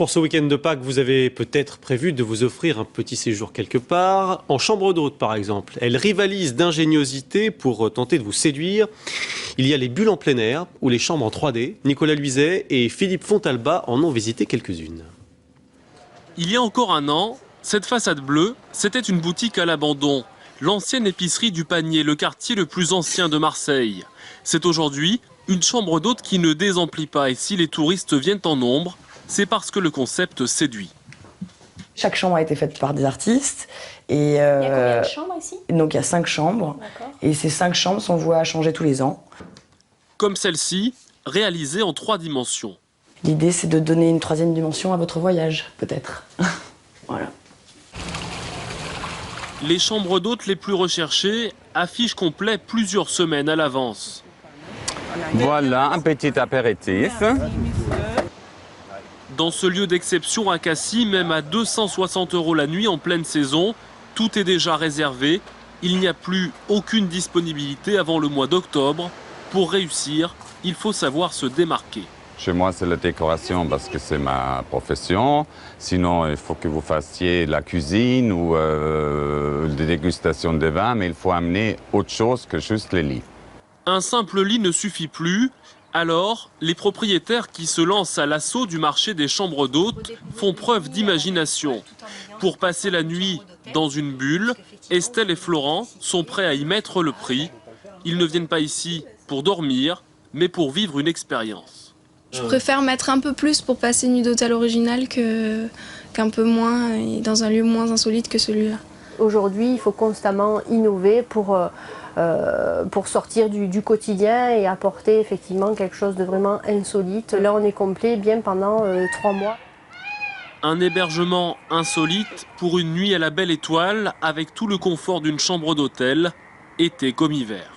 Pour ce week-end de Pâques, vous avez peut-être prévu de vous offrir un petit séjour quelque part, en chambre d'hôte par exemple. Elle rivalise d'ingéniosité pour tenter de vous séduire. Il y a les bulles en plein air ou les chambres en 3D. Nicolas Luizet et Philippe Fontalba en ont visité quelques-unes. Il y a encore un an, cette façade bleue, c'était une boutique à l'abandon. L'ancienne épicerie du Panier, le quartier le plus ancien de Marseille. C'est aujourd'hui une chambre d'hôte qui ne désemplit pas. Et si les touristes viennent en nombre, c'est parce que le concept séduit. Chaque chambre a été faite par des artistes. Et il y a combien de chambres ici? Donc il y a 5 chambres. Et ces 5 chambres sont vouées à changer tous les ans. Comme celle-ci, réalisée en 3 dimensions. L'idée, c'est de donner une 3e dimension à votre voyage, peut-être. Voilà. Les chambres d'hôtes les plus recherchées affichent complet plusieurs semaines à l'avance. Voilà, un petit apéritif. Dans ce lieu d'exception à Cassis, même à 260 € la nuit en pleine saison, tout est déjà réservé. Il n'y a plus aucune disponibilité avant le mois d'octobre. Pour réussir, il faut savoir se démarquer. Chez moi, c'est la décoration parce que c'est ma profession. Sinon, il faut que vous fassiez la cuisine ou des dégustations de vin, mais il faut amener autre chose que juste les lits. Un simple lit ne suffit plus. Alors, les propriétaires qui se lancent à l'assaut du marché des chambres d'hôtes font preuve d'imagination. Pour passer la nuit dans une bulle, Estelle et Florent sont prêts à y mettre le prix. Ils ne viennent pas ici pour dormir, mais pour vivre une expérience. Je préfère mettre un peu plus pour passer une nuit d'hôtel original qu'un peu moins et dans un lieu moins insolite que celui-là. Aujourd'hui, il faut constamment innover pour sortir du quotidien et apporter effectivement quelque chose de vraiment insolite. Là, on est complet bien pendant 3 mois. Un hébergement insolite pour une nuit à la belle étoile avec tout le confort d'une chambre d'hôtel, été comme hiver.